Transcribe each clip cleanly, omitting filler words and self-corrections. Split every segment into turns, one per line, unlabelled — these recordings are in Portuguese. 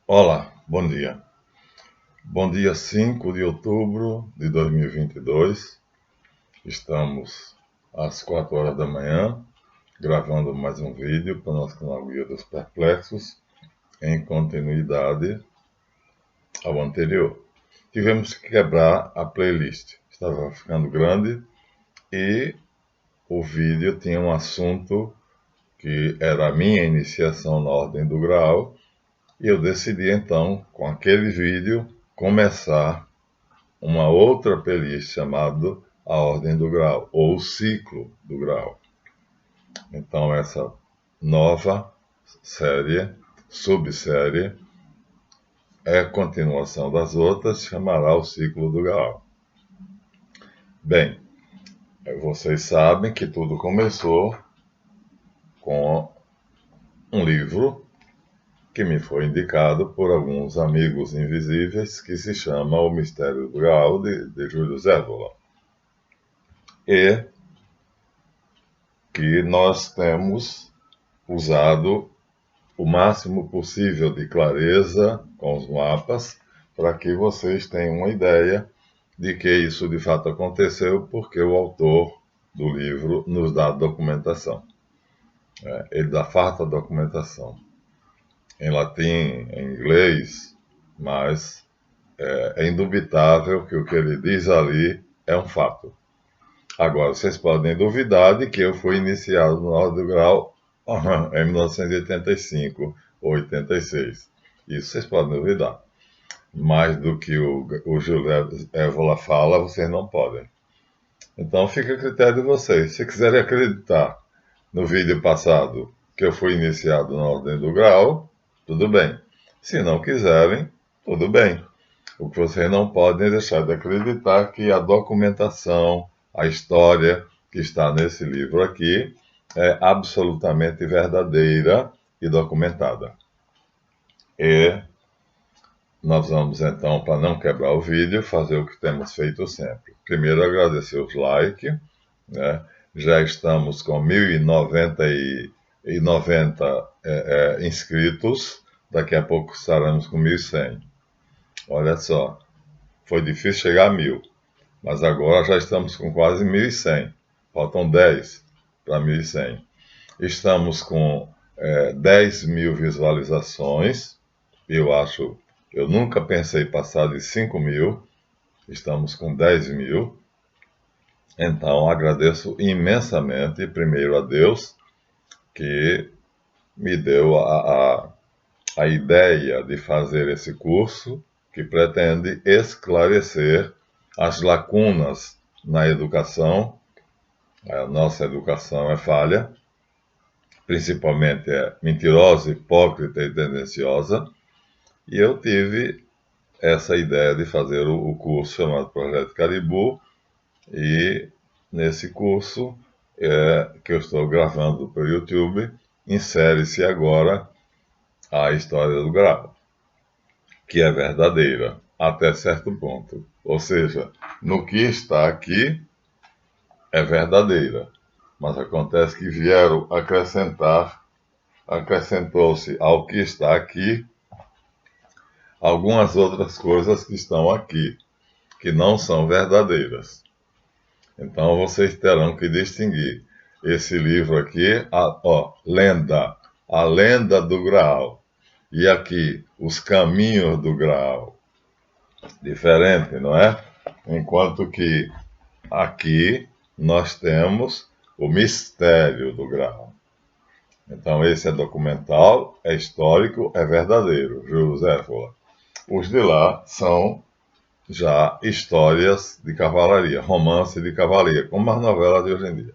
Olá, bom dia. Bom dia 5 de outubro de 2022. Estamos às 4 horas da manhã, gravando mais um vídeo para o nosso canal Guia dos Perplexos, em continuidade ao anterior. Tivemos que quebrar a playlist. Estava ficando grande e o vídeo tinha um assunto que era a minha iniciação na Ordem do Graal. E eu decidi então, com aquele vídeo, começar uma outra playlist chamada A Ordem do Grau, ou o Ciclo do Grau. Então essa nova série, subsérie, é a continuação das outras, chamará o Ciclo do Grau. Bem, vocês sabem que tudo começou com um livro que me foi indicado por alguns amigos invisíveis, que se chama O Mistério do Graal, de Júlio Zévola. E que nós temos usado o máximo possível de clareza com os mapas, para que vocês tenham uma ideia de que isso de fato aconteceu, porque o autor do livro nos dá documentação. Ele dá farta documentação, em latim, em inglês, mas é indubitável que o que ele diz ali é um fato. Agora, vocês podem duvidar de que eu fui iniciado no Ordem do Grau em 1985 ou 86. Isso vocês podem duvidar. Mais do que o Júlio Évola fala, vocês não podem. Então fica a critério de vocês. Se quiserem acreditar no vídeo passado que eu fui iniciado na Ordem do Grau, tudo bem. Se não quiserem, tudo bem. O que vocês não podem é deixar de acreditar que a documentação, a história que está nesse livro aqui é absolutamente verdadeira e documentada. E nós vamos então, para não quebrar o vídeo, fazer o que temos feito sempre. Primeiro, agradecer os likes, né? Já estamos com 1.090 inscritos, daqui a pouco estaremos com 1.100. Olha só, foi difícil chegar a 1.000, mas agora já estamos com quase 1.100. Faltam 10 para 1.100. Estamos com 10.000 visualizações. Eu nunca pensei passar de 5.000. Estamos com 10.000. Então agradeço imensamente, primeiro a Deus, que me deu a ideia de fazer esse curso, que pretende esclarecer as lacunas na educação. A nossa educação é falha, principalmente é mentirosa, hipócrita e tendenciosa, e eu tive essa ideia de fazer o curso chamado Projeto Caribou, e nesse curso que eu estou gravando para o YouTube, insere-se agora a história do Grau, que é verdadeira até certo ponto. Ou seja, no que está aqui é verdadeira, mas acontece que vieram acrescentou-se ao que está aqui algumas outras coisas que estão aqui, que não são verdadeiras. Então vocês terão que distinguir esse livro aqui, a lenda do Graal, e aqui, os caminhos do Graal. Diferente, não é? Enquanto que aqui nós temos o mistério do Graal. Então esse é documental, é histórico, é verdadeiro, Júlio Zévola. Os de lá são já histórias de cavalaria, romance de cavalaria, como as novelas de hoje em dia.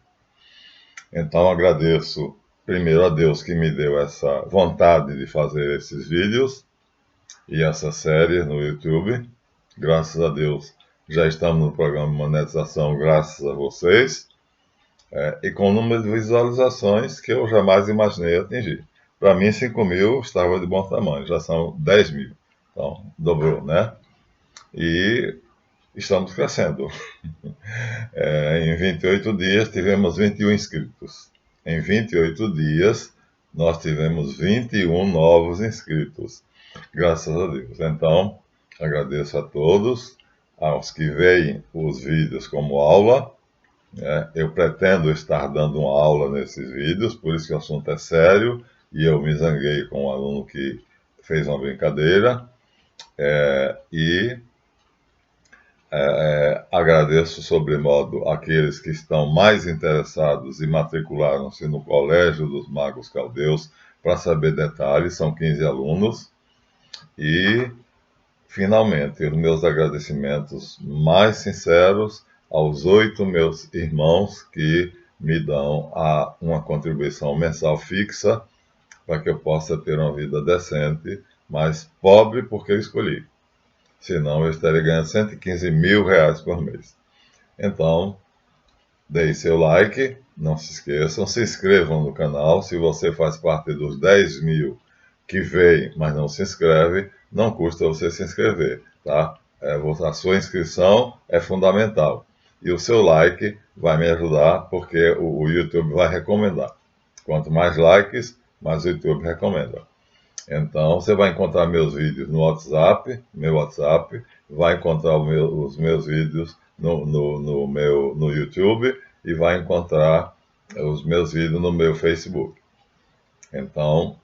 Então agradeço primeiro a Deus que me deu essa vontade de fazer esses vídeos e essa série no YouTube. Graças a Deus já estamos no programa de monetização, graças a vocês, e com um número de visualizações que eu jamais imaginei atingir. Para mim, 5.000 estava de bom tamanho, já são 10.000. Então, dobrou, né? E estamos crescendo. Em 28 dias tivemos 21 inscritos. Em 28 dias nós tivemos 21 novos inscritos. Graças a Deus. Então, agradeço a todos, aos que veem os vídeos como aula. Eu pretendo estar dando uma aula nesses vídeos, por isso que o assunto é sério, e eu me zanguei com um aluno que fez uma brincadeira. E agradeço sobremodo aqueles que estão mais interessados e matricularam-se no Colégio dos Magos Caldeus para saber detalhes, são 15 alunos. E, finalmente, os meus agradecimentos mais sinceros aos 8 meus irmãos que me dão uma contribuição mensal fixa para que eu possa ter uma vida decente, mas pobre porque eu escolhi. Senão eu estaria ganhando R$ 115.000 por mês. Então, deem seu like, não se esqueçam, se inscrevam no canal. Se você faz parte dos 10 mil que veem, mas não se inscreve, não custa você se inscrever, tá? A sua inscrição é fundamental. E o seu like vai me ajudar, porque o YouTube vai recomendar. Quanto mais likes, mais o YouTube recomenda. Então, você vai encontrar meus vídeos no WhatsApp, meu WhatsApp, vai encontrar os meus vídeos no YouTube e vai encontrar os meus vídeos no meu Facebook. Então,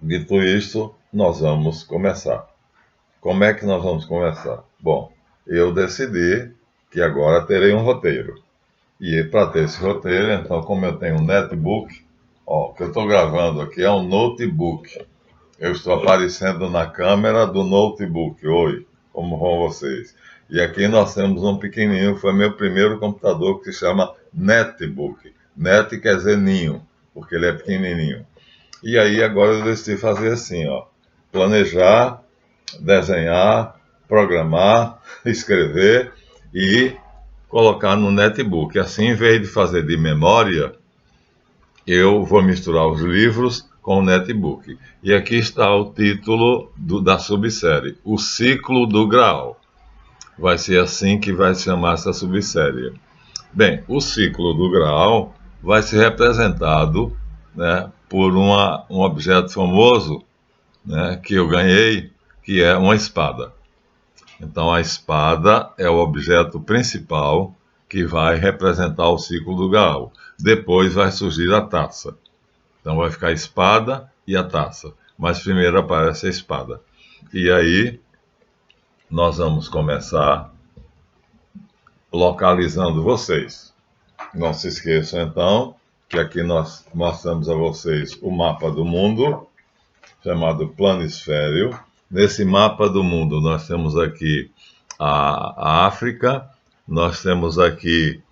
dito isso, nós vamos começar. Como é que nós vamos começar? Bom, eu decidi que agora terei um roteiro. E para ter esse roteiro, então, como eu tenho um netbook, o que eu estou gravando aqui é um notebook. Eu estou aparecendo na câmera do notebook. Oi, como vão vocês? E aqui nós temos um pequenininho, foi meu primeiro computador, que se chama netbook. Net quer dizer ninho, porque ele é pequenininho. E aí agora eu decidi fazer assim, planejar, desenhar, programar, escrever e colocar no netbook. Assim, em vez de fazer de memória, eu vou misturar os livros com o netbook. E aqui está o título da subsérie, O Ciclo do Graal. Vai ser assim que vai se chamar essa subsérie. Bem, o ciclo do Graal vai ser representado, né, por um objeto famoso, né, que eu ganhei, que é uma espada. Então, a espada é o objeto principal que vai representar o ciclo do Graal. Depois vai surgir a taça. Então vai ficar a espada e a taça. Mas primeiro aparece a espada. E aí nós vamos começar localizando vocês. Não se esqueçam então que aqui nós mostramos a vocês o mapa do mundo, chamado Planisfério. Nesse mapa do mundo nós temos aqui a África, nós temos aqui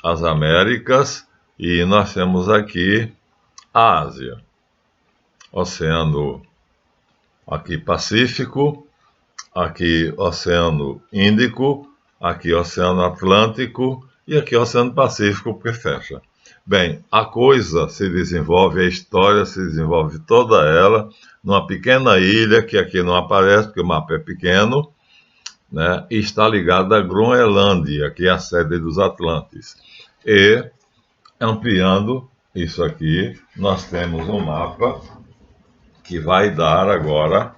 as Américas e nós temos aqui a Ásia. Oceano aqui Pacífico, aqui Oceano Índico, aqui Oceano Atlântico e aqui Oceano Pacífico, porque fecha. Bem, a coisa se desenvolve, a história se desenvolve toda ela numa pequena ilha que aqui não aparece, porque o mapa é pequeno, né, e está ligada à Groenlândia, que é a sede dos Atlantes. E, ampliando isso aqui, nós temos um mapa que vai dar agora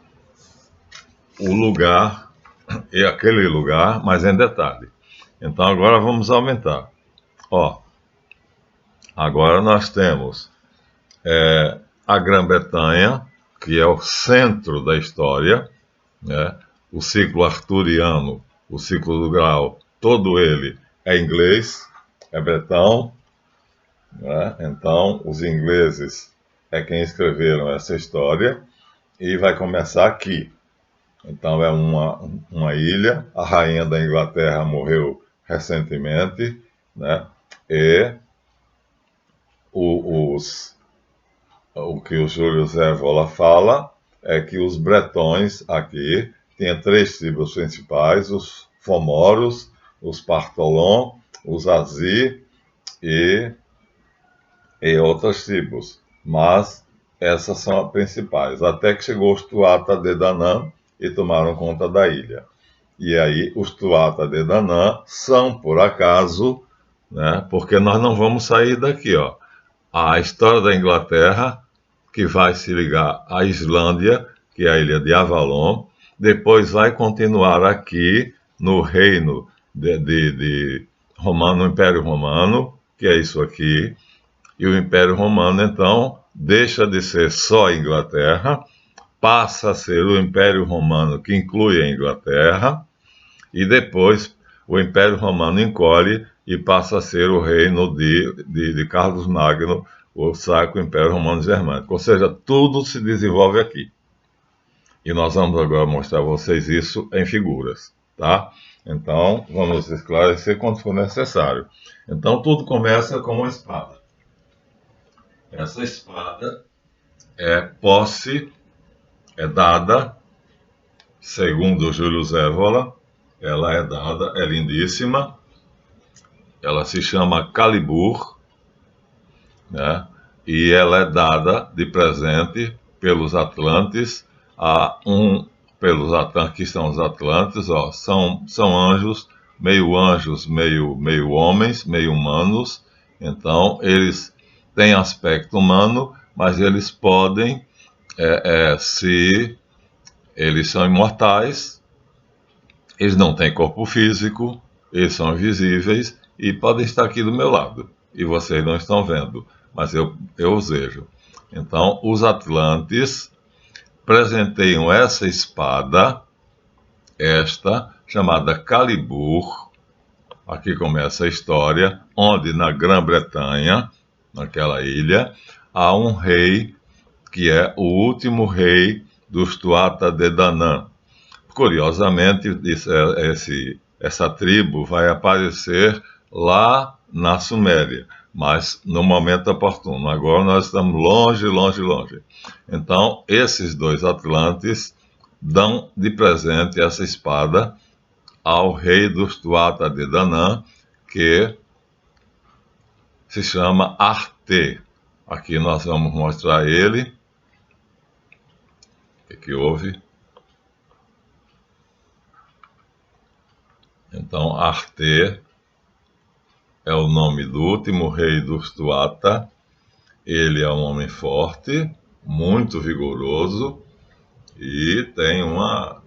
o lugar, e aquele lugar, mas em detalhe. Então agora vamos aumentar. Agora nós temos a Grã-Bretanha, que é o centro da história, né? O ciclo arturiano, o ciclo do Graal, todo ele é inglês, é bretão, né? Então os ingleses é quem escreveram essa história, e vai começar aqui. Então é uma ilha, a rainha da Inglaterra morreu recentemente, né? E o que o Júlio Evola fala é que os bretões aqui tinham 3 tribos principais, os Fomoros, os Partolon, os Azi e outras tribos, mas essas são as principais, até que chegou os Tuatha de Danann e tomaram conta da ilha. E aí os Tuatha de Danann são, por acaso, né, porque nós não vamos sair daqui, a história da Inglaterra, que vai se ligar à Islândia, que é a ilha de Avalon, depois vai continuar aqui no reino de Romano, no Império Romano, que é isso aqui, e o Império Romano, então, deixa de ser só a Inglaterra, passa a ser o Império Romano, que inclui a Inglaterra, e depois o Império Romano encolhe e passa a ser o reino de Carlos Magno, o Sacro Império Romano Germânico. Ou seja, tudo se desenvolve aqui. E nós vamos agora mostrar a vocês isso em figuras, tá? Então, vamos esclarecer quando for necessário. Então, tudo começa com uma espada. Essa espada é posse, é dada, segundo Júlio Zévola, ela é dada, é lindíssima, ela se chama Calibur, né? E ela é dada de presente pelos Atlantes pelos Atlantes, que são os Atlantes, ó, são anjos, meio homens, meio humanos. Então, eles têm aspecto humano, mas eles podem, se eles são imortais, eles não têm corpo físico, eles são invisíveis e podem estar aqui do meu lado. E vocês não estão vendo, mas eu os vejo. Então, os Atlantes presenteiam essa espada, chamada Calibur. Aqui começa a história, onde na Grã-Bretanha, naquela ilha, há um rei que é o último rei dos Tuatha de Danann. Curiosamente, essa tribo vai aparecer lá na Suméria, mas no momento oportuno. Agora nós estamos longe, longe, longe. Então, esses dois Atlantes dão de presente essa espada ao rei dos Tuatha de Danann, que se chama Arte. Aqui nós vamos mostrar ele. O que houve? Então, Arte é o nome do último rei dos Tuatha. Ele é um homem forte, muito vigoroso e tem uma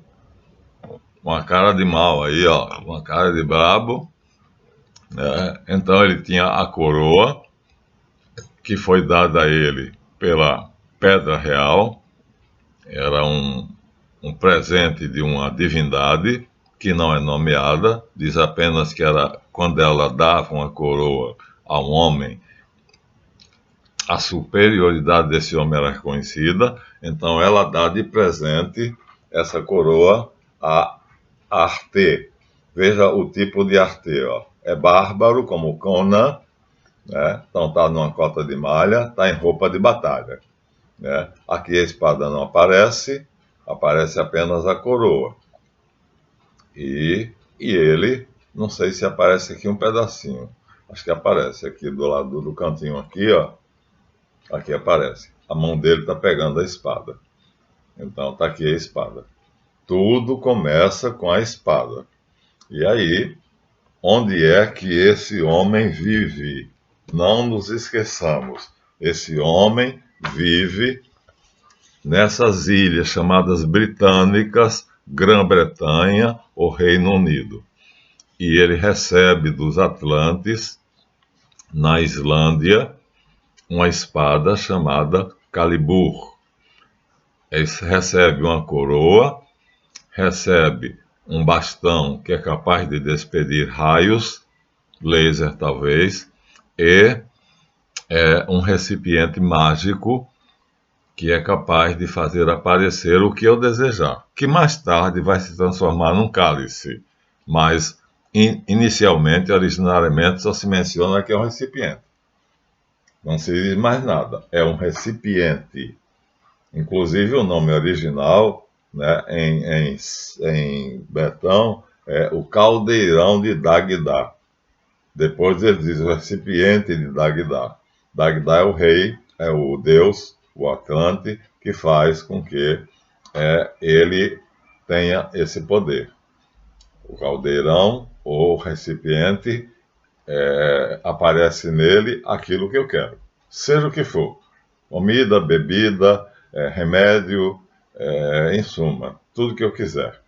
cara de mal aí, ó, uma cara de brabo, né? Então ele tinha a coroa que foi dada a ele pela Pedra Real. Era um presente de uma divindade que não é nomeada, diz apenas que era quando ela dava uma coroa a um homem, a superioridade desse homem era reconhecida, então ela dá de presente essa coroa a Arte. Veja o tipo de Arte, ó. É bárbaro, como Conan, né? Então está numa cota de malha, está em roupa de batalha, né? Aqui a espada não aparece, aparece apenas a coroa. E ele, não sei se aparece aqui um pedacinho, acho que aparece aqui do lado do cantinho aqui, ó. Aqui aparece. A mão dele está pegando a espada. Então está aqui a espada. Tudo começa com a espada. E aí, onde é que esse homem vive? Não nos esqueçamos. Esse homem vive nessas ilhas chamadas britânicas, Grã-Bretanha ou Reino Unido. E ele recebe dos Atlantes, na Islândia, uma espada chamada Calibur. Ele recebe uma coroa, recebe um bastão que é capaz de despedir raios, laser talvez, e um recipiente mágico que é capaz de fazer aparecer o que eu desejar, que mais tarde vai se transformar num cálice, mas inicialmente, originariamente, só se menciona que é um recipiente. Não se diz mais nada, é um recipiente. Inclusive o nome original, né, em Betão, é o caldeirão de Dagda. Depois ele diz o recipiente de Dagda. Dagda é o rei, é o deus, o Atlante, que faz com que ele tenha esse poder. O caldeirão ou recipiente, aparece nele aquilo que eu quero, seja o que for, comida, bebida, remédio, em suma, tudo que eu quiser.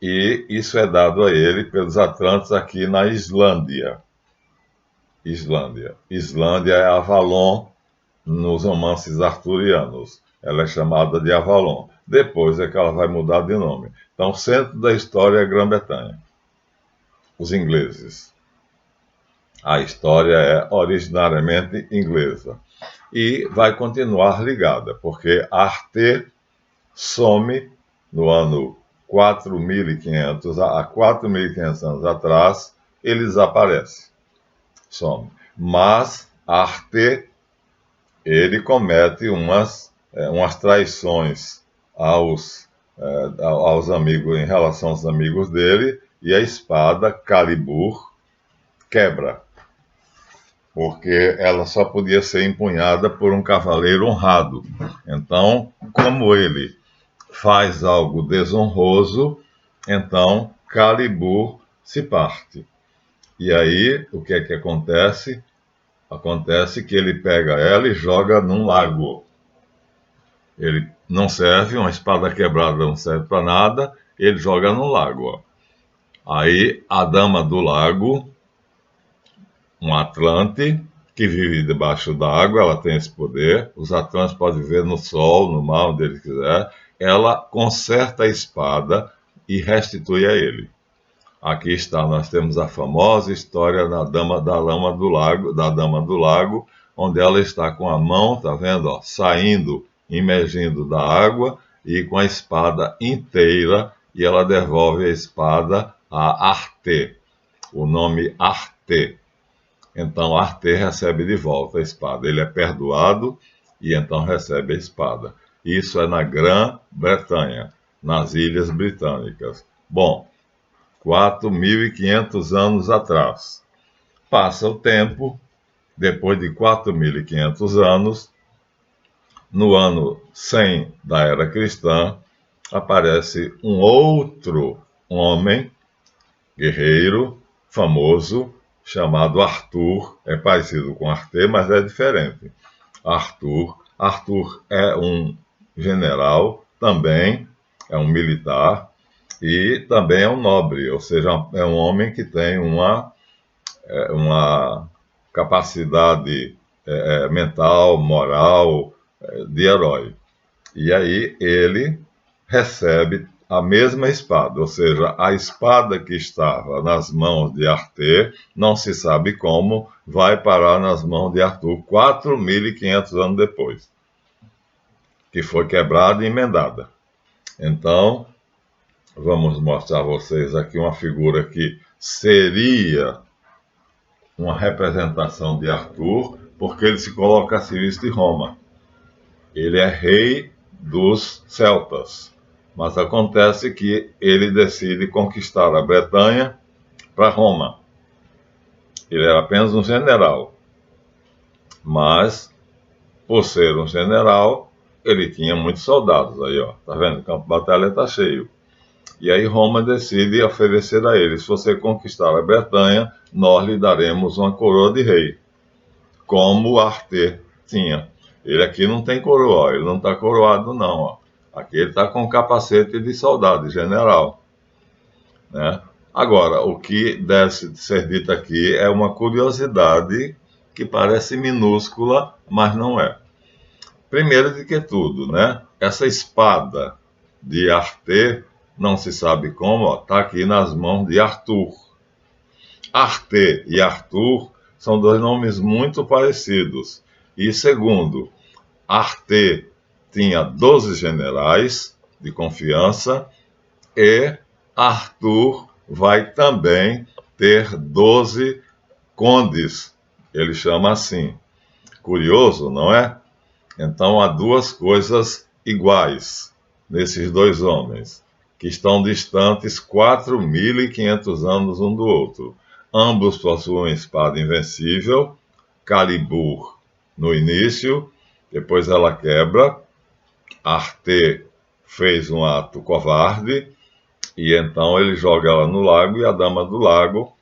E isso é dado a ele pelos Atlantes aqui na Islândia. Islândia é Avalon nos romances arturianos. Ela é chamada de Avalon. Depois é que ela vai mudar de nome. Então, o centro da história é a Grã-Bretanha. Os ingleses. A história é originariamente inglesa. E vai continuar ligada, porque Arte some no ano 4.500, há 4.500 anos atrás, ele desaparece. Some. Mas Arte, ele comete umas traições aos amigos, em relação aos amigos dele, e a espada Calibur quebra, porque ela só podia ser empunhada por um cavaleiro honrado. Então, como ele faz algo desonroso, então Calibur se parte. E aí, o que é que acontece? Acontece que ele pega ela e joga num lago. Ele não serve, uma espada quebrada não serve para nada, ele joga no lago. Aí a dama do lago, um Atlante, que vive debaixo d'água, ela tem esse poder, os Atlantes podem viver no sol, no mar, onde ele quiser, ela conserta a espada e restitui a ele. Aqui está, nós temos a famosa história da dama do lago, onde ela está com a mão, tá vendo, ó, saindo, emergindo da água e com a espada inteira, e ela devolve a espada a Arte, o nome Arte. Então Arte recebe de volta a espada, ele é perdoado e então recebe a espada. Isso é na Grã-Bretanha, nas Ilhas Britânicas. Bom, 4.500 anos atrás. Passa o tempo, depois de 4.500 anos, no ano 100 da era cristã, aparece um outro homem, guerreiro, famoso, chamado Arthur. É parecido com Arte, mas é diferente. Arthur é um general, também é um militar, e também é um nobre, ou seja, é um homem que tem uma capacidade mental, moral, de herói. E aí ele recebe a mesma espada, ou seja, a espada que estava nas mãos de Arte, não se sabe como, vai parar nas mãos de Arthur 4.500 anos depois, que foi quebrada e emendada. Então, vamos mostrar a vocês aqui uma figura que seria uma representação de Arthur, porque ele se coloca a serviço de Roma. Ele é rei dos celtas, mas acontece que ele decide conquistar a Bretanha para Roma. Ele era apenas um general, mas, por ser um general, ele tinha muitos soldados. Aí, ó, tá vendo? O campo de batalha está cheio. E aí Roma decide oferecer a ele: se você conquistar a Bretanha, nós lhe daremos uma coroa de rei, como Arte tinha. Ele aqui não tem coroa, ele não está coroado não. Ó. Aqui ele está com capacete de soldado, de general. Né? Agora, o que deve ser dito aqui é uma curiosidade que parece minúscula, mas não é. Primeiro de que tudo, né? Essa espada de Arte, não se sabe como, está aqui nas mãos de Arthur. Arte e Arthur são dois nomes muito parecidos. E segundo, Arte tinha 12 generais de confiança e Arthur vai também ter 12 condes. Ele chama assim. Curioso, não é? Então há duas coisas iguais nesses dois homens, que estão distantes 4.500 anos um do outro. Ambos possuem espada invencível, Calibur no início, depois ela quebra. Arte fez um ato covarde, e então ele joga ela no lago, e a dama do lago,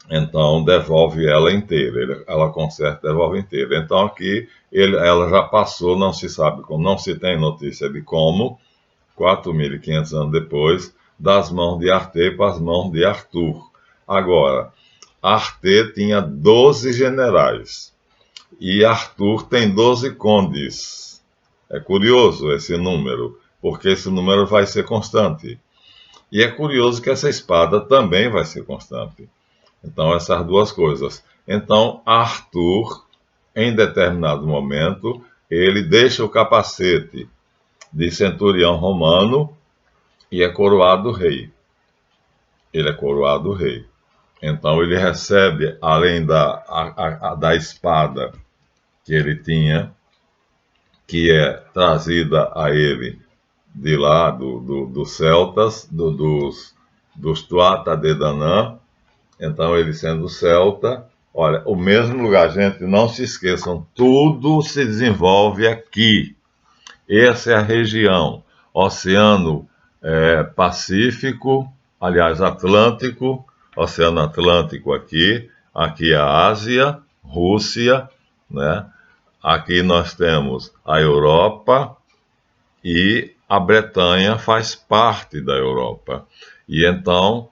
então, devolve ela inteira. Ela conserta e devolve inteira. Então, aqui, ela já passou, não se sabe como, não se tem notícia de como, 4.500 anos depois, das mãos de Arte para as mãos de Arthur. Agora, Arte tinha 12 generais e Arthur tem 12 condes. É curioso esse número, porque esse número vai ser constante. E é curioso que essa espada também vai ser constante. Então, essas duas coisas. Então, Arthur, em determinado momento, ele deixa o capacete de centurião romano e é coroado rei. Ele é coroado rei. Então, ele recebe, além da espada que ele tinha, que é trazida a ele de lá, dos celtas, dos Tuatha de Danann. Então, ele sendo celta, olha, o mesmo lugar, gente, não se esqueçam, tudo se desenvolve aqui. Essa é a região, Oceano Pacífico, aliás, Atlântico, Oceano Atlântico aqui a Ásia, Rússia, né? Aqui nós temos a Europa e a Bretanha faz parte da Europa. E então,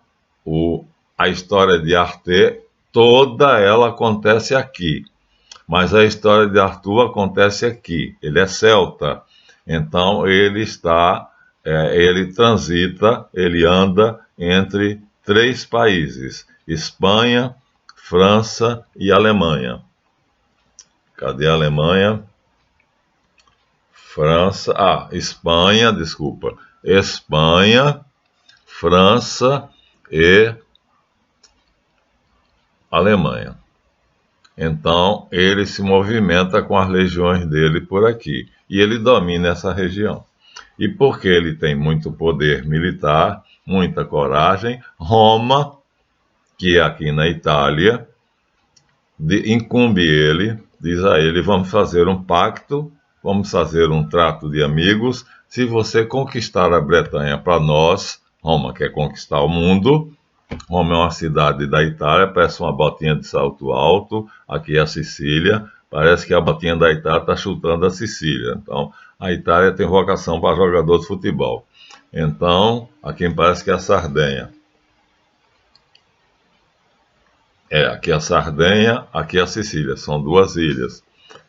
a história de Arte, toda ela acontece aqui. Mas a história de Arthur acontece aqui. Ele é celta. Então, ele transita, ele anda entre 3 países: Espanha, França e Alemanha. Cadê a Alemanha? França, Espanha, desculpa. Espanha, França e Alemanha. Então, ele se movimenta com as legiões dele por aqui. E ele domina essa região. E porque ele tem muito poder militar, muita coragem, Roma, que é aqui na Itália, incumbe ele, diz a ele: vamos fazer um pacto, vamos fazer um trato de amigos. Se você conquistar a Bretanha para nós, Roma quer conquistar o mundo. Roma é uma cidade da Itália, parece uma botinha de salto alto. Aqui é a Sicília, parece que a botinha da Itália está chutando a Sicília. Então, a Itália tem vocação para jogador de futebol. Então, aqui parece que é a Sardenha. Aqui é a Sardenha, aqui é a Sicília, são 2 ilhas.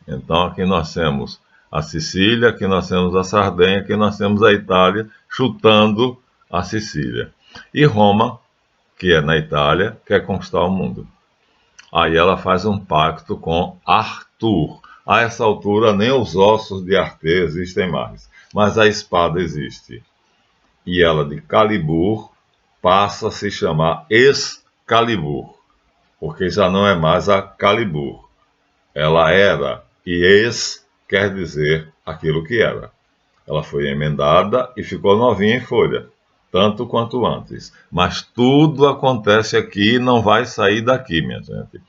Então, aqui nós temos a Sicília, aqui nós temos a Sardenha, aqui nós temos a Itália chutando a Sicília. E Roma, que é na Itália, quer conquistar o mundo. Aí ela faz um pacto com Arthur. A essa altura, nem os ossos de Arte existem mais, mas a espada existe. E ela, de Calibur, passa a se chamar Excalibur, porque já não é mais a Calibur. Ela era, e ex quer dizer aquilo que era. Ela foi emendada e ficou novinha em folha, tanto quanto antes. Mas tudo acontece aqui e não vai sair daqui, minha gente.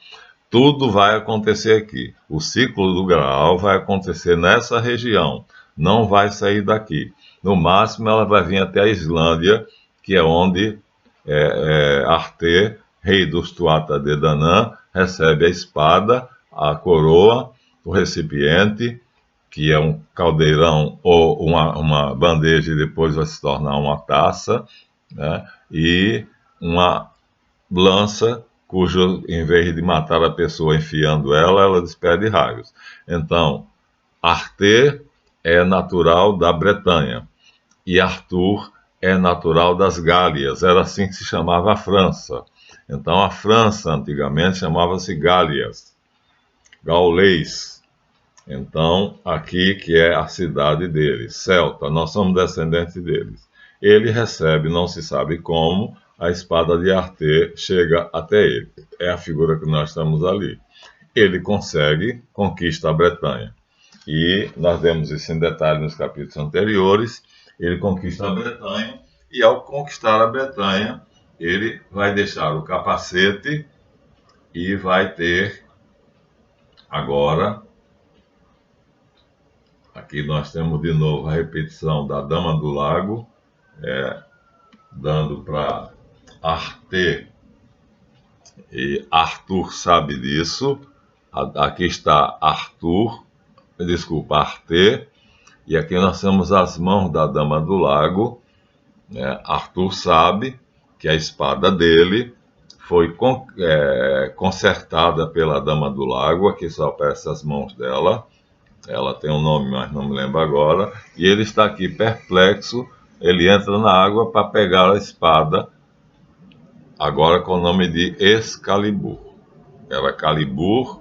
Tudo vai acontecer aqui. O ciclo do Graal vai acontecer nessa região, não vai sair daqui. No máximo, ela vai vir até a Islândia, que é onde Arte, rei dos Tuatha de Danann, recebe a espada, a coroa, o recipiente, que é um caldeirão ou uma bandeja e depois vai se tornar uma taça, né? E uma lança, cujo, em vez de matar a pessoa enfiando ela despede raios. Então, Arte é natural da Bretanha e Arthur é natural das Gálias. Era assim que se chamava a França. Então, a França, antigamente, chamava-se Gálias, gaulês. Então, aqui que é a cidade deles, celta, nós somos descendentes deles. Ele recebe, não se sabe como, a espada de Arte chega até ele. É a figura que nós estamos ali. Ele consegue, conquista a Bretanha. E nós vemos isso em detalhe nos capítulos anteriores. Ele conquista a Bretanha e, ao conquistar a Bretanha, ele vai deixar o capacete e vai ter agora... Aqui nós temos de novo a repetição da Dama do Lago, dando para Arte, e Arthur sabe disso. Aqui está Arte, E aqui nós temos as mãos da Dama do Lago, né? Arthur sabe que a espada dele foi consertada pela Dama do Lago, aqui só aparece as mãos dela, ela tem um nome, mas não me lembro agora, e ele está aqui perplexo, ele entra na água para pegar a espada, agora com o nome de Excalibur. Era Calibur,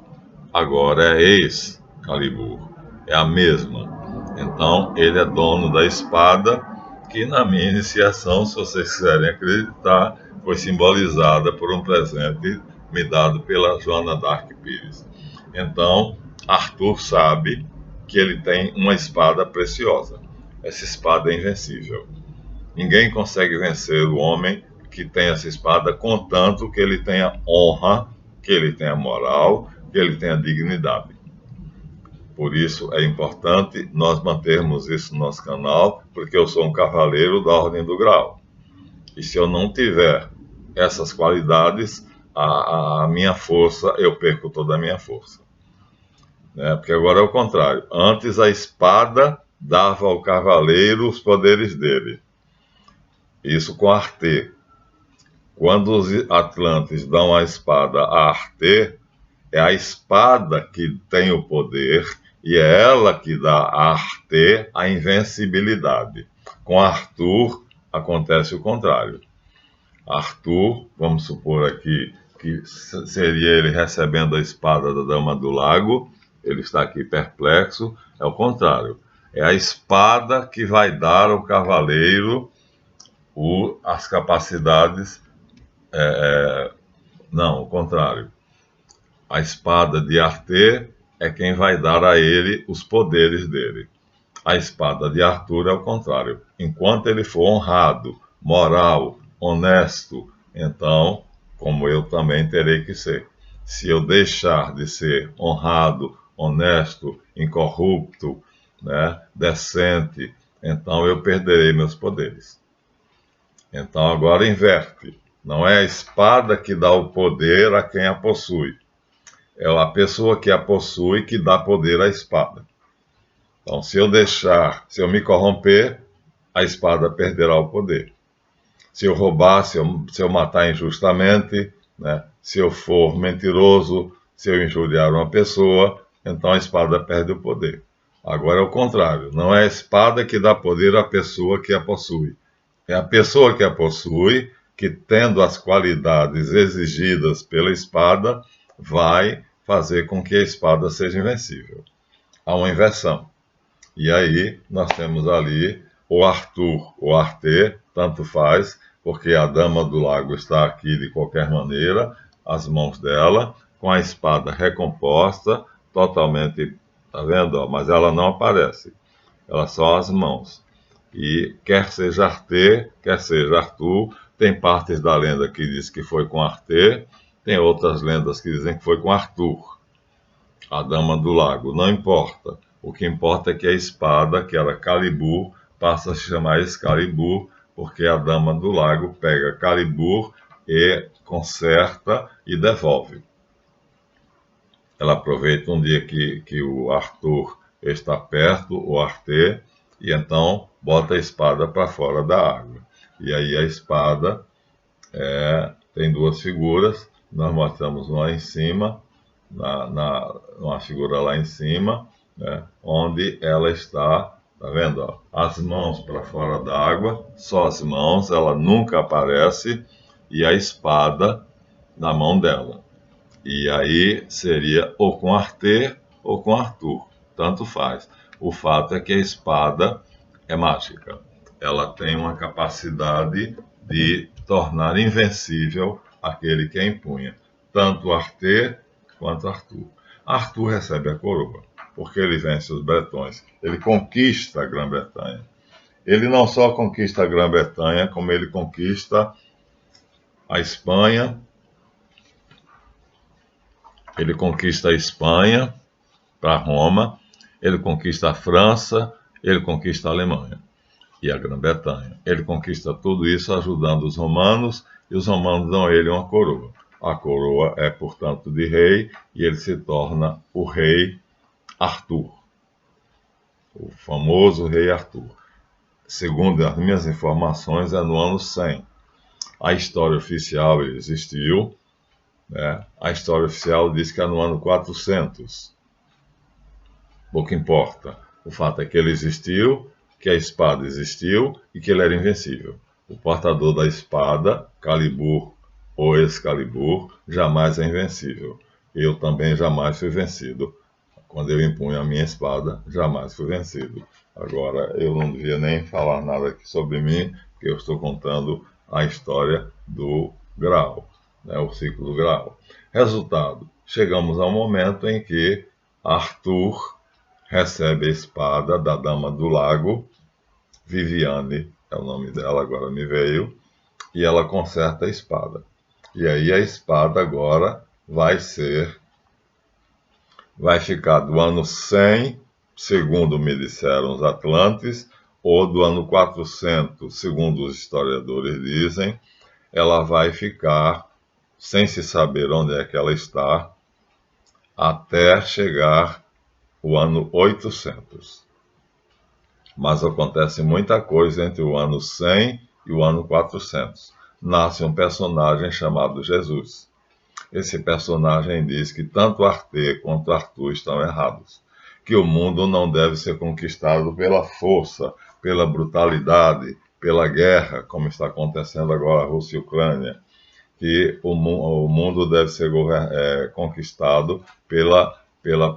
agora é Excalibur, é a mesma. Então, ele é dono da espada, que na minha iniciação, se vocês quiserem acreditar, foi simbolizada por um presente me dado pela Joana d'Arc Pires. Então, Arthur sabe que ele tem uma espada preciosa. Essa espada é invencível. Ninguém consegue vencer o homem que tem essa espada, contanto que ele tenha honra, que ele tenha moral, que ele tenha dignidade. Por isso é importante nós mantermos isso no nosso canal, porque eu sou um cavaleiro da Ordem do Grau. E se eu não tiver essas qualidades, a minha força, eu perco toda a minha força. Né? Porque agora é o contrário. Antes a espada dava ao cavaleiro os poderes dele. Isso com Arte. Quando os atlantes dão a espada a Arte, é a espada que tem o poder e é ela que dá a Arte a invencibilidade. Com Arthur acontece o contrário. Arthur, vamos supor aqui que seria ele recebendo a espada da Dama do Lago, ele está aqui perplexo, é o contrário. É a espada que vai dar ao cavaleiro as capacidades. Não, o contrário. A espada de Arte é quem vai dar a ele os poderes dele. A espada de Arthur é o contrário. Enquanto ele for honrado, moral, honesto, então, como eu também terei que ser. Se eu deixar de ser honrado, honesto, incorrupto, né, decente, então eu perderei meus poderes. Então agora inverte. Não é a espada que dá o poder a quem a possui. É a pessoa que a possui que dá poder à espada. Então, se eu me corromper, a espada perderá o poder. Se eu roubar, se eu matar injustamente, né? Se eu for mentiroso, se eu injuriar uma pessoa, então a espada perde o poder. Agora é o contrário. Não é a espada que dá poder à pessoa que a possui. É a pessoa que a possui que, tendo as qualidades exigidas pela espada, vai fazer com que a espada seja invencível. Há uma inversão. E aí nós temos ali o Arthur, o Arte, tanto faz, porque a Dama do Lago está aqui de qualquer maneira, as mãos dela, com a espada recomposta, totalmente, tá vendo? Mas ela não aparece, ela só as mãos. E quer seja Arte, quer seja Arthur, tem partes da lenda que diz que foi com Arte, tem outras lendas que dizem que foi com Arthur, a Dama do Lago. Não importa. O que importa é que a espada, que era Calibur, passa a se chamar Excalibur, porque a Dama do Lago pega Calibur e conserta e devolve. Ela aproveita um dia que o Arthur está perto, o Arte, e então bota a espada para fora da água. E aí a espada tem duas figuras. Nós mostramos uma em cima, uma figura lá em cima, né, onde ela está, tá vendo? Ó, as mãos para fora da água, só as mãos, ela nunca aparece, e a espada na mão dela. E aí seria ou com Arte ou com Arthur, tanto faz. O fato é que a espada é mágica. Ela tem uma capacidade de tornar invencível aquele que a empunha, tanto Arte quanto Arthur. Arthur recebe a coroa, porque ele vence os bretões, ele conquista a Grã-Bretanha. Ele não só conquista a Grã-Bretanha, como ele conquista a Espanha, ele conquista a Espanha para Roma, ele conquista a França, ele conquista a Alemanha e a Grã-Bretanha. Ele conquista tudo isso ajudando os romanos, e os romanos dão a ele uma coroa. A coroa é, portanto, de rei, e ele se torna o rei Arthur. o famoso rei Arthur. Segundo as minhas informações, é no ano 100. A história oficial ele existiu, né? A história oficial diz que é no ano 400. Pouco importa. O fato é que ele existiu, que a espada existiu e que ele era invencível. O portador da espada, Calibur ou Excalibur, jamais é invencível. Eu também jamais fui vencido. Quando eu empunho a minha espada, jamais fui vencido. Agora, eu não devia nem falar nada aqui sobre mim, porque eu estou contando a história do Graal, né, o ciclo do Graal. Resultado, chegamos ao momento em que Arthur recebe a espada da Dama do Lago, Viviane, é o nome dela, agora me veio, e ela conserta a espada. E aí a espada agora vai ficar do ano 100, segundo me disseram os atlantes, ou do ano 400, segundo os historiadores dizem, ela vai ficar, sem se saber onde é que ela está, até chegar o ano 800. Mas acontece muita coisa entre o ano 100 e o ano 400. Nasce um personagem chamado Jesus. Esse personagem diz que tanto Arte quanto Arthur estão errados, que o mundo não deve ser conquistado pela força, pela brutalidade, pela guerra, como está acontecendo agora a Rússia e a Ucrânia, que o mundo deve ser conquistado pela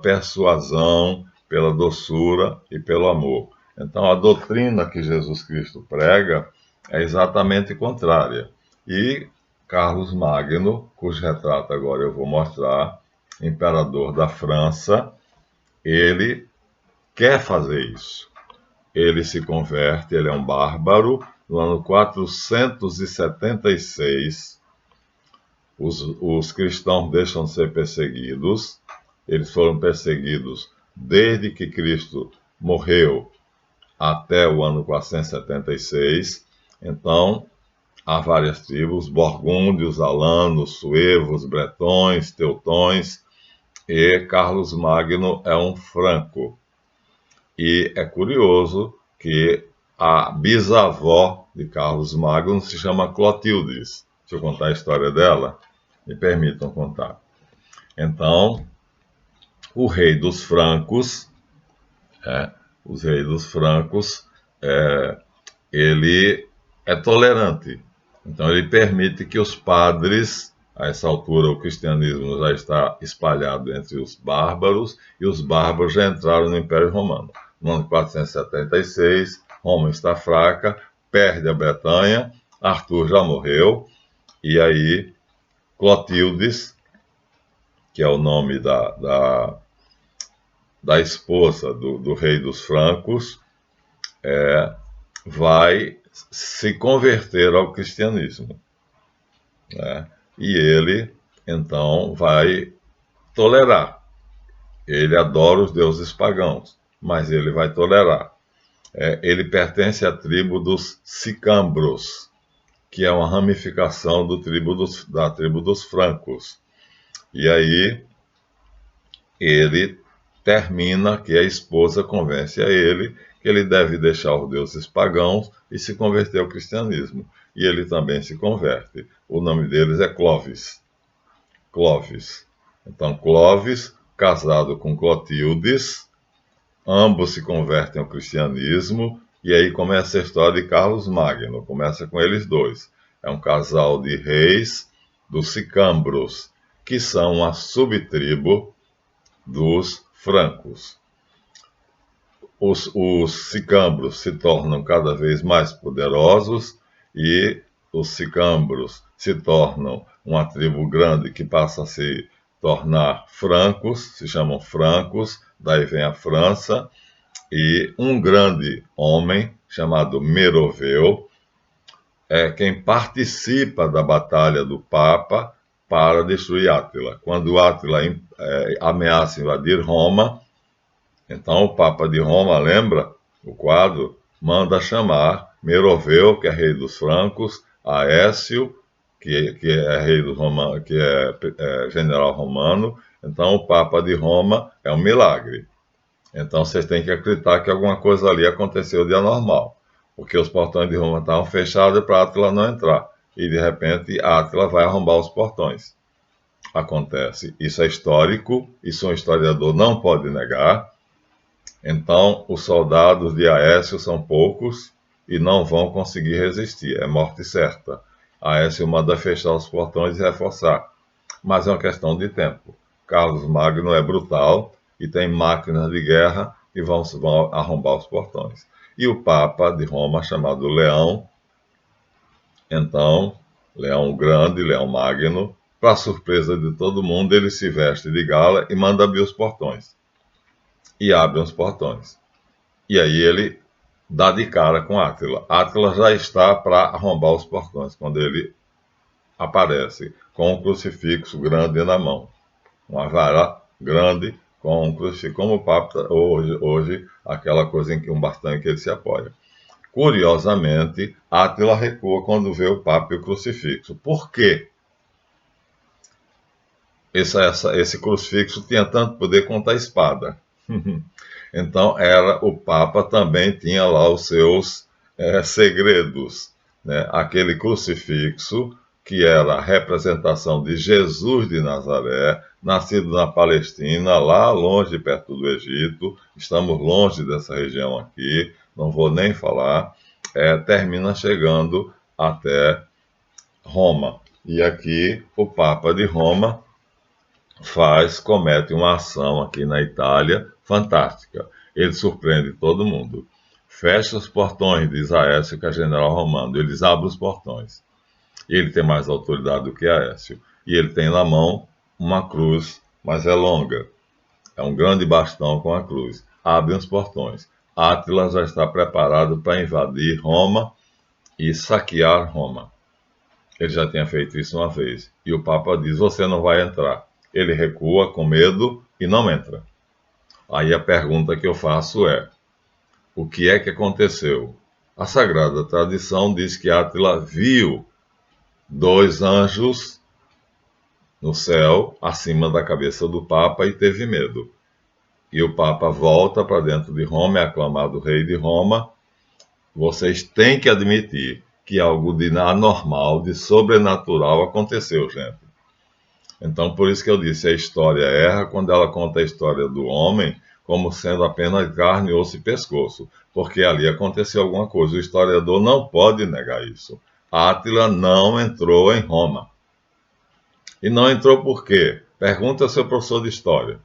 persuasão, pela doçura e pelo amor. Então, a doutrina que Jesus Cristo prega é exatamente contrária. E Carlos Magno, cujo retrato agora eu vou mostrar, imperador da França, ele quer fazer isso. Ele se converte, ele é um bárbaro. No ano 476, os cristãos deixam de ser perseguidos. Eles foram perseguidos desde que Cristo morreu até o ano 476. Então, há várias tribos, borgúndios, alanos, suevos, bretões, teutões, e Carlos Magno é um franco. E é curioso que a bisavó de Carlos Magno se chama Clotildes. Deixa eu contar a história dela. Me permitam contar. Então, o rei dos francos, ele é tolerante. Então, ele permite que os padres, a essa altura o cristianismo já está espalhado entre os bárbaros, e os bárbaros já entraram no Império Romano. No ano 476, Roma está fraca, perde a Bretanha, Arthur já morreu, e aí Clotildes, que é o nome da esposa do rei dos francos, vai se converter ao cristianismo, né? E ele, então, vai tolerar. Ele adora os deuses pagãos, mas ele vai tolerar. Ele pertence à tribo dos sicambros, que é uma ramificação da tribo dos francos. E aí ele termina que a esposa convence a ele que ele deve deixar os deuses pagãos e se converter ao cristianismo. E ele também se converte. O nome deles é Clovis. Clovis. Então, Clovis, casado com Clotildes, ambos se convertem ao cristianismo, e aí começa a história de Carlos Magno. Começa com eles dois. É um casal de reis dos sicambros, que são uma subtribo dos francos. Os sicambros se tornam cada vez mais poderosos e os sicambros se tornam uma tribo grande que passa a se tornar francos, se chamam francos, daí vem a França, e um grande homem chamado Meroveu é quem participa da batalha do Papa para destruir Átila. Quando Átila ameaça invadir Roma, então o Papa de Roma, lembra o quadro, manda chamar Meroveu, que é rei dos francos, Aécio, que é rei dos romanos, que é general romano. Então o Papa de Roma é um milagre. Então vocês têm que acreditar que alguma coisa ali aconteceu de anormal, porque os portões de Roma estavam fechados para Átila não entrar. E de repente Átila vai arrombar os portões. Acontece. Isso é histórico, isso um historiador não pode negar. Então os soldados de Aécio são poucos e não vão conseguir resistir. É morte certa. Aécio manda fechar os portões e reforçar. Mas é uma questão de tempo. Carlos Magno é brutal e tem máquinas de guerra e vão arrombar os portões. E o Papa de Roma, chamado Leão, então, Leão Grande, Leão Magno, para surpresa de todo mundo, ele se veste de gala e manda abrir os portões. E abre os portões. E aí ele dá de cara com Átila. Átila já está para arrombar os portões, quando ele aparece com um crucifixo grande na mão. Uma vara grande com um crucifixo, como o Papa hoje aquela coisa em que um bastão em que ele se apoia. Curiosamente, Átila recua quando vê o Papa e o crucifixo. Por quê? Esse crucifixo tinha tanto poder quanto a espada. Então, o Papa também tinha lá os seus segredos. Né? Aquele crucifixo, que era a representação de Jesus de Nazaré, nascido na Palestina, lá longe, perto do Egito. Estamos longe dessa região aqui, não vou nem falar. Termina chegando até Roma. E aqui o Papa de Roma comete uma ação aqui na Itália fantástica. Ele surpreende todo mundo. Fecha os portões, diz Aécio, que é general romano. Eles abrem os portões. Ele tem mais autoridade do que Aécio. E ele tem na mão uma cruz, mas é longa. É um grande bastão com a cruz. Abrem os portões. Átila já está preparado para invadir Roma e saquear Roma. Ele já tinha feito isso uma vez. E o Papa diz, você não vai entrar. Ele recua com medo e não entra. Aí a pergunta que eu faço é, o que é que aconteceu? A Sagrada Tradição diz que Átila viu 2 anjos no céu, acima da cabeça do Papa, e teve medo. E o Papa volta para dentro de Roma, é aclamado rei de Roma. Vocês têm que admitir que algo de anormal, de sobrenatural aconteceu, gente. Então, por isso que eu disse, a história erra quando ela conta a história do homem como sendo apenas carne, osso e pescoço, porque ali aconteceu alguma coisa. O historiador não pode negar isso. Átila não entrou em Roma. E não entrou por quê? Pergunta ao seu professor de história.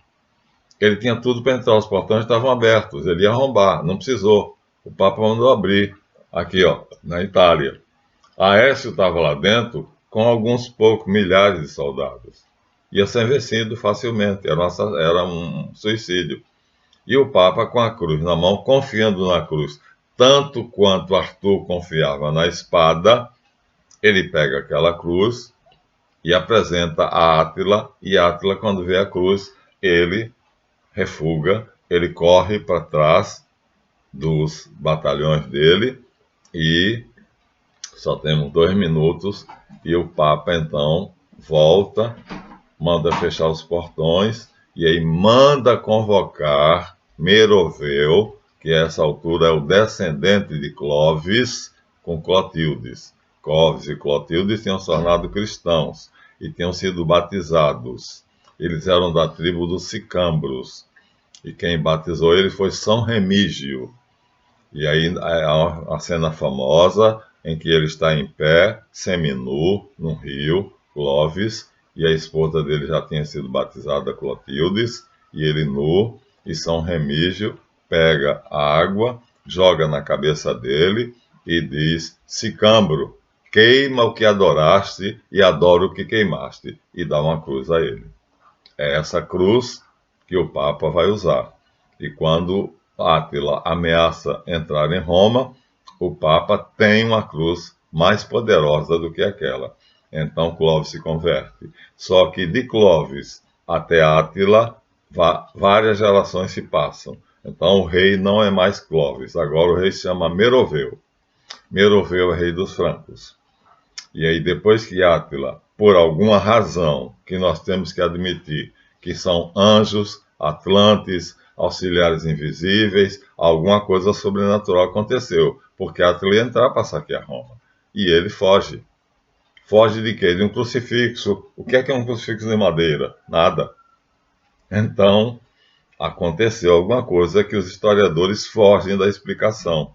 Ele tinha tudo para entrar, os portões estavam abertos, ele ia arrombar, não precisou. O Papa mandou abrir, aqui ó, na Itália. Aécio estava lá dentro com alguns poucos milhares de soldados. Ia ser vencido facilmente, era um suicídio. E o Papa com a cruz na mão, confiando na cruz, tanto quanto Arthur confiava na espada, ele pega aquela cruz e apresenta a Átila, e Átila, quando vê a cruz, ele refuga, ele corre para trás dos batalhões dele, e só temos 2 minutos, e o Papa então volta, manda fechar os portões, e aí manda convocar Meroveu, que a essa altura é o descendente de Clovis, com Clotildes. Clovis e Clotildes tinham se tornado cristãos e tinham sido batizados. Eles eram da tribo dos Sicambros, e quem batizou eles foi São Remígio. E aí há a cena famosa em que ele está em pé, seminu, no rio, Clovis, e a esposa dele já tinha sido batizada, Clotildes, e ele nu, e São Remígio pega a água, joga na cabeça dele e diz, Sicambro, queima o que adoraste e adora o que queimaste, e dá uma cruz a ele. É essa cruz que o Papa vai usar. E quando Átila ameaça entrar em Roma, o Papa tem uma cruz mais poderosa do que aquela. Então Clovis se converte. Só que de Clovis até Átila, várias gerações se passam. Então o rei não é mais Clovis, agora o rei se chama Meroveu. Meroveu é rei dos francos. E aí depois que Átila, por alguma razão que nós temos que admitir, que são anjos, atlantes, auxiliares invisíveis, alguma coisa sobrenatural aconteceu, porque Átila ia entrar para saquear Roma. E ele foge. Foge de quê? De um crucifixo. O que é um crucifixo de madeira? Nada. Então, aconteceu alguma coisa que os historiadores fogem da explicação.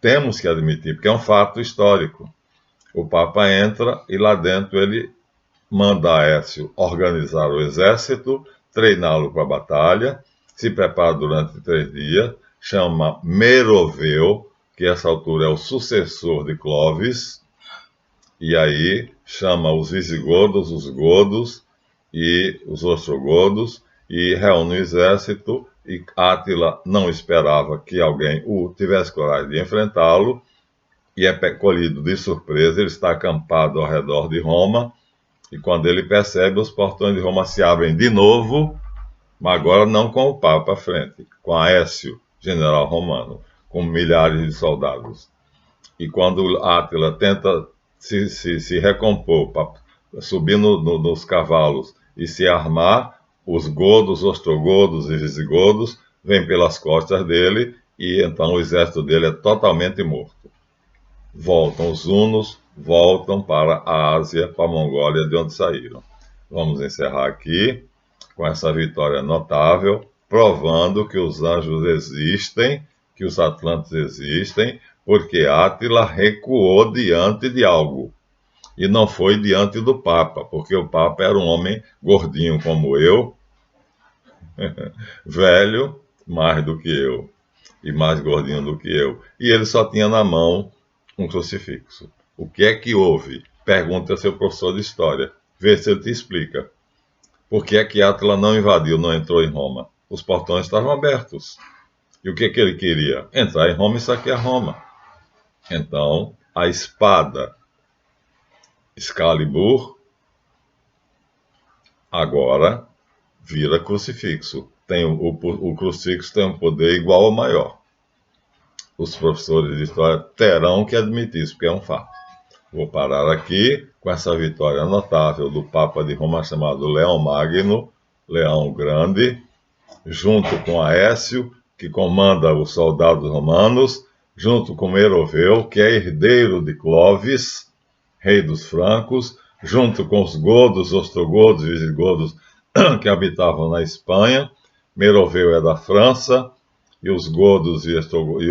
Temos que admitir, porque é um fato histórico. O Papa entra e lá dentro ele manda Aécio organizar o exército, treiná-lo para a batalha, se prepara durante 3 dias, chama Meroveu, que a essa altura é o sucessor de Clovis, e aí chama os visigodos, os godos e os ostrogodos, e reúne o exército, e Átila não esperava que alguém tivesse coragem de enfrentá-lo, e é colhido de surpresa. Ele está acampado ao redor de Roma, e quando ele percebe, os portões de Roma se abrem de novo, mas agora não com o Papa à frente, com Aécio, general romano, com milhares de soldados. E quando Átila tenta se recompor, subir nos cavalos e se armar, os godos, ostrogodos e visigodos vêm pelas costas dele, e então o exército dele é totalmente morto. Voltam os hunos, voltam para a Ásia, para a Mongólia, de onde saíram. Vamos encerrar aqui com essa vitória notável, provando que os anjos existem, que os atlantes existem, porque Átila recuou diante de algo. E não foi diante do Papa, porque o Papa era um homem gordinho como eu, velho, mais do que eu, e mais gordinho do que eu. E ele só tinha na mão um crucifixo. O que é que houve? Pergunta ao seu professor de história. Vê se ele te explica. Por que é que Átila não invadiu, não entrou em Roma? Os portões estavam abertos. E o que é que ele queria? Entrar em Roma e saquear Roma. Então, a espada Excalibur agora vira crucifixo. O crucifixo tem um poder igual ou maior. Os professores de história terão que admitir isso, porque é um fato. Vou parar aqui com essa vitória notável do Papa de Roma, chamado Leão Magno, Leão Grande, junto com Aécio, que comanda os soldados romanos, junto com Meroveu, que é herdeiro de Clovis, rei dos francos, junto com os godos, ostrogodos e visigodos que habitavam na Espanha. Meroveu é da França, e os godos e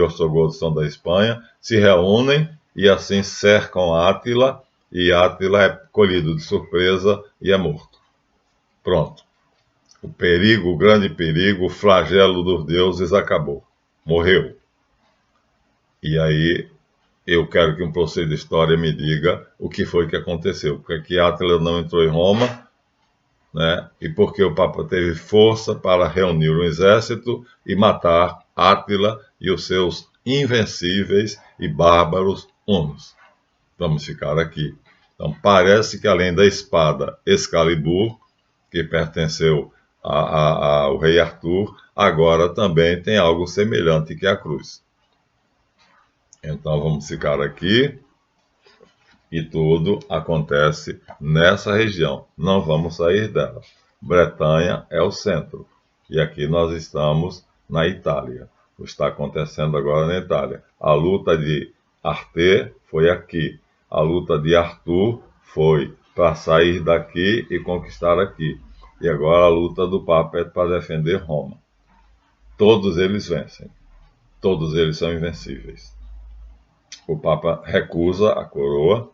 ostrogodos são da Espanha, se reúnem e assim cercam Átila, e Átila é colhido de surpresa e é morto. Pronto. O perigo, o grande perigo, o flagelo dos deuses acabou. Morreu. E aí eu quero que um professor de história me diga o que foi que aconteceu. Porque que Átila não entrou em Roma, né? E porque o Papa teve força para reunir um exército e matar Átila e os seus invencíveis e bárbaros hunos. Vamos ficar aqui. Então, parece que além da espada Excalibur, que pertenceu ao rei Arthur, agora também tem algo semelhante, que é a cruz. Então, vamos ficar aqui. E tudo acontece nessa região. Não vamos sair dela. Bretanha é o centro. E aqui nós estamos na Itália. O que está acontecendo agora na Itália. A luta de Arte foi aqui. A luta de Arthur foi para sair daqui e conquistar aqui. E agora a luta do Papa é para defender Roma. Todos eles vencem. Todos eles são invencíveis. O Papa recusa a coroa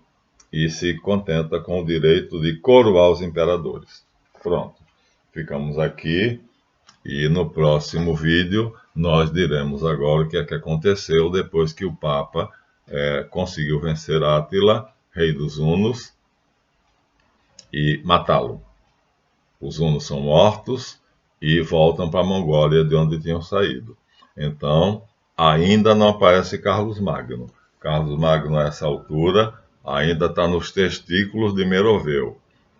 e se contenta com o direito de coroar os imperadores. Pronto. Ficamos aqui e no próximo vídeo nós diremos agora o que é que aconteceu depois que o Papa conseguiu vencer Átila, rei dos hunos, e matá-lo. Os hunos são mortos e voltam para a Mongólia, de onde tinham saído. Então, ainda não aparece Carlos Magno. Carlos Magno, a essa altura, ainda está nos testículos de Meroveu.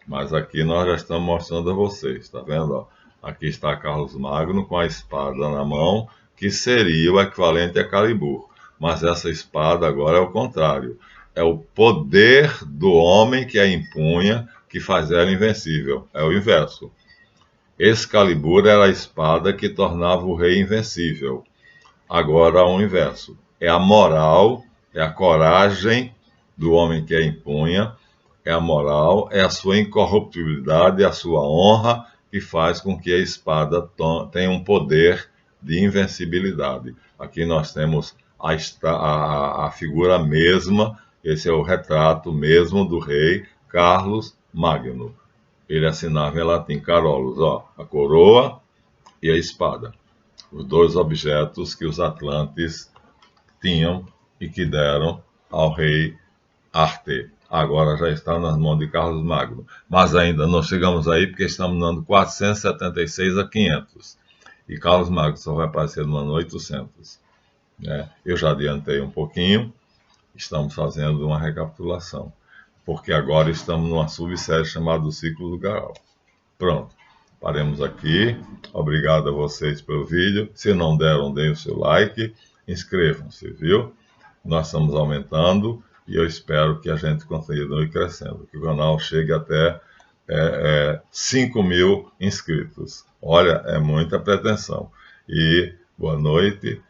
Mas aqui nós já estamos mostrando a vocês, está vendo? Aqui está Carlos Magno com a espada na mão, que seria o equivalente a Excalibur. Mas essa espada agora é o contrário. É o poder do homem que a empunha, que faz ela invencível. É o inverso. Excalibur era a espada que tornava o rei invencível. Agora, ao inverso, é a moral, é a coragem do homem que a impunha, é a moral, é a sua incorruptibilidade, é a sua honra que faz com que a espada tenha um poder de invencibilidade. Aqui nós temos a figura mesma, esse é o retrato mesmo do rei Carlos Magno. Ele assinava em latim Carolus, ó, a coroa e a espada, os dois objetos que os atlantes tinham e que deram ao rei Arte. Agora já está nas mãos de Carlos Magno. Mas ainda não chegamos aí porque estamos no ano 476 a 500. E Carlos Magno só vai aparecer no ano 800. Né? Eu já adiantei um pouquinho, estamos fazendo uma recapitulação. Porque agora estamos numa subsérie chamada O Ciclo do Graal. Pronto, paremos aqui. Obrigado a vocês pelo vídeo. Se não deram, deem o seu like. Inscrevam-se, viu? Nós estamos aumentando e eu espero que a gente continue crescendo, que o canal chegue até 5.000 inscritos. Olha, é muita pretensão. E boa noite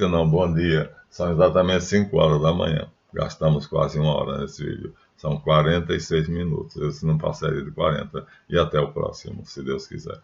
não, bom dia. São exatamente 5 horas da manhã. Gastamos quase 1 hora nesse vídeo. São 46 minutos. Eu não passaria de 40. E até o próximo, se Deus quiser.